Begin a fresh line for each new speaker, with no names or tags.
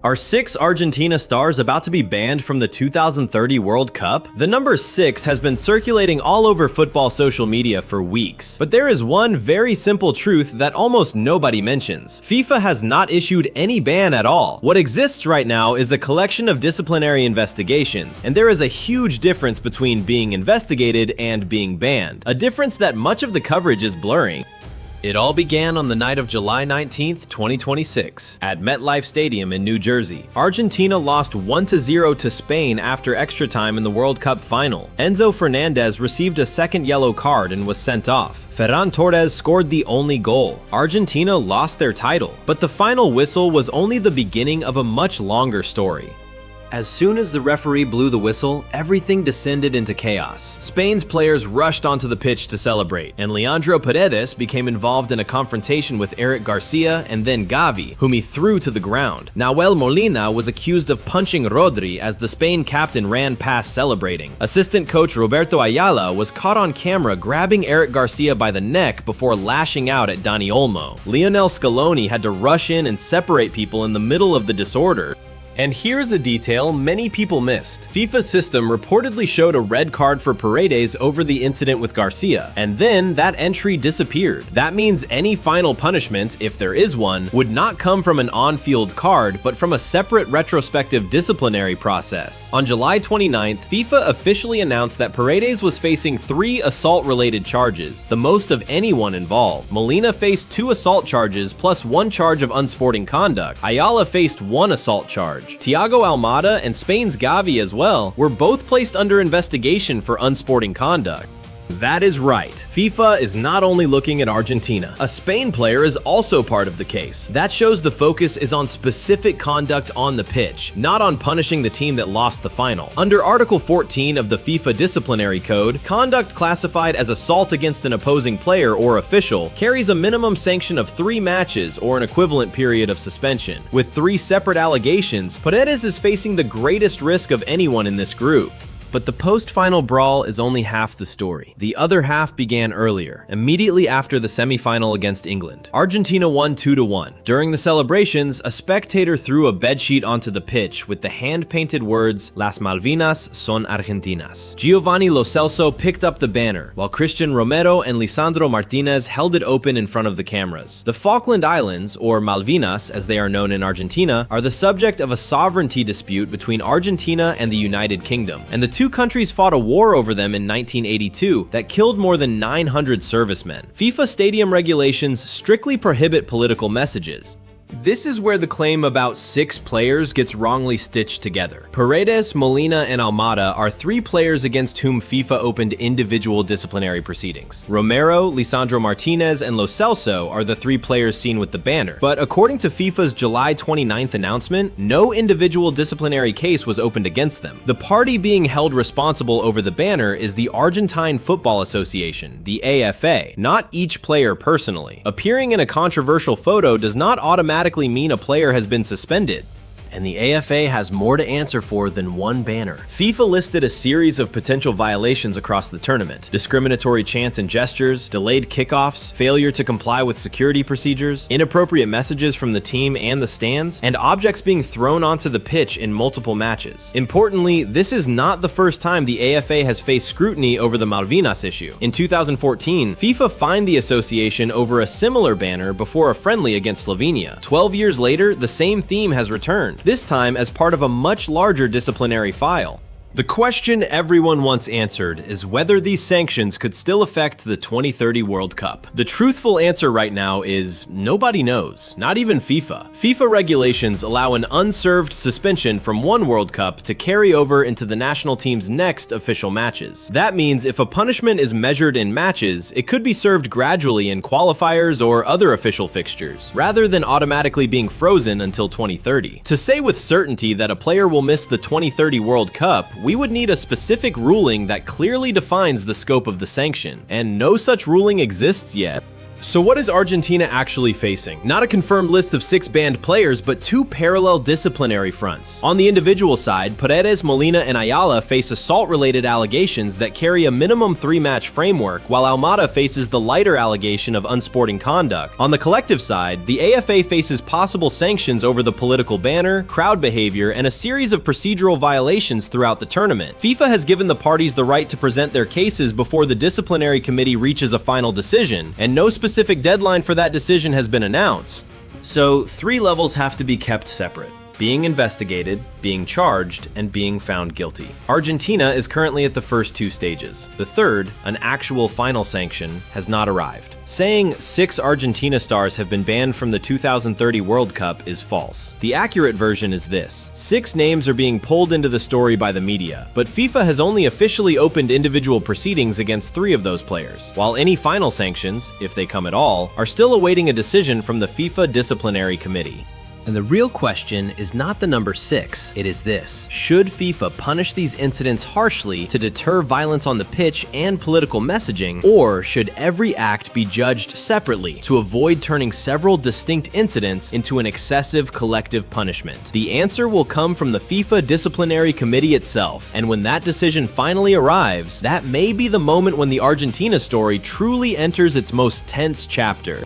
Are 6 Argentina stars about to be banned from the 2030 World Cup? The number 6 has been circulating all over football social media for weeks, but there is one very simple truth that almost nobody mentions. FIFA has not issued any ban at all. What exists right now is a collection of disciplinary investigations, and there is a huge difference between being investigated and being banned, a difference that much of the coverage is blurring. It all began on the night of July 19, 2026, at MetLife Stadium in New Jersey. Argentina lost 1-0 to Spain after extra time in the World Cup final. Enzo Fernandez received a second yellow card and was sent off. Ferran Torres scored the only goal. Argentina lost their title, but the final whistle was only the beginning of a much longer story. As soon as the referee blew the whistle, everything descended into chaos. Spain's players rushed onto the pitch to celebrate, and Leandro Paredes became involved in a confrontation with Eric Garcia and then Gavi, whom he threw to the ground. Nahuel Molina was accused of punching Rodri as the Spain captain ran past celebrating. Assistant coach Roberto Ayala was caught on camera grabbing Eric Garcia by the neck before lashing out at Dani Olmo. Lionel Scaloni had to rush in and separate people in the middle of the disorder. And here's a detail many people missed. FIFA's system reportedly showed a red card for Paredes over the incident with Garcia, and then that entry disappeared. That means any final punishment, if there is one, would not come from an on-field card, but from a separate retrospective disciplinary process. On July 29th, FIFA officially announced that Paredes was facing 3 assault-related charges, the most of anyone involved. Molina faced 2 assault charges plus 1 charge of unsporting conduct. Ayala faced 1 assault charge. Thiago Almada and Spain's Gavi as well were both placed under investigation for unsporting conduct. That is right. FIFA is not only looking at Argentina. A Spain player is also part of the case. That shows the focus is on specific conduct on the pitch, not on punishing the team that lost the final. Under Article 14 of the FIFA Disciplinary Code, conduct classified as assault against an opposing player or official carries a minimum sanction of 3 matches or an equivalent period of suspension. With 3 separate allegations, Paredes is facing the greatest risk of anyone in this group. But the post-final brawl is only half the story. The other half began earlier, immediately after the semi-final against England. Argentina won 2-1. During the celebrations, a spectator threw a bedsheet onto the pitch with the hand-painted words, "Las Malvinas son Argentinas." Giovanni Lo Celso picked up the banner, while Christian Romero and Lisandro Martinez held it open in front of the cameras. The Falkland Islands, or Malvinas as they are known in Argentina, are the subject of a sovereignty dispute between Argentina and the United Kingdom, and the 2 countries fought a war over them in 1982 that killed more than 900 servicemen. FIFA stadium regulations strictly prohibit political messages. This is where the claim about 6 players gets wrongly stitched together. Paredes, Molina, and Almada are 3 players against whom FIFA opened individual disciplinary proceedings. Romero, Lisandro Martinez, and Lo Celso are the 3 players seen with the banner. But according to FIFA's July 29th announcement, no individual disciplinary case was opened against them. The party being held responsible over the banner is the Argentine Football Association, the AFA, not each player personally. Appearing in a controversial photo does not automatically mean a player has been suspended. And the AFA has more to answer for than one banner. FIFA listed a series of potential violations across the tournament: discriminatory chants and gestures, delayed kickoffs, failure to comply with security procedures, inappropriate messages from the team and the stands, and objects being thrown onto the pitch in multiple matches. Importantly, this is not the first time the AFA has faced scrutiny over the Malvinas issue. In 2014, FIFA fined the association over a similar banner before a friendly against Slovenia. 12 years later, the same theme has returned, this time as part of a much larger disciplinary file. The question everyone wants answered is whether these sanctions could still affect the 2030 World Cup. The truthful answer right now is nobody knows, not even FIFA. FIFA regulations allow an unserved suspension from one World Cup to carry over into the national team's next official matches. That means if a punishment is measured in matches, it could be served gradually in qualifiers or other official fixtures, rather than automatically being frozen until 2030. To say with certainty that a player will miss the 2030 World Cup, we would need a specific ruling that clearly defines the scope of the sanction, and no such ruling exists yet. So what is Argentina actually facing? Not a confirmed list of 6 banned players, but 2 parallel disciplinary fronts. On the individual side, Paredes, Molina, and Ayala face assault-related allegations that carry a minimum 3-match framework, while Almada faces the lighter allegation of unsporting conduct. On the collective side, the AFA faces possible sanctions over the political banner, crowd behavior, and a series of procedural violations throughout the tournament. FIFA has given the parties the right to present their cases before the disciplinary committee reaches a final decision, and no specific deadline for that decision has been announced. So 3 levels have to be kept separate: being investigated, being charged, and being found guilty. Argentina is currently at the first 2 stages. The third, an actual final sanction, has not arrived. Saying 6 Argentina stars have been banned from the 2030 World Cup is false. The accurate version is this: 6 names are being pulled into the story by the media, but FIFA has only officially opened individual proceedings against 3 of those players, while any final sanctions, if they come at all, are still awaiting a decision from the FIFA Disciplinary Committee. And the real question is not the number 6, it is this: should FIFA punish these incidents harshly to deter violence on the pitch and political messaging, or should every act be judged separately to avoid turning several distinct incidents into an excessive collective punishment? The answer will come from the FIFA Disciplinary Committee itself, and when that decision finally arrives, that may be the moment when the Argentina story truly enters its most tense chapter.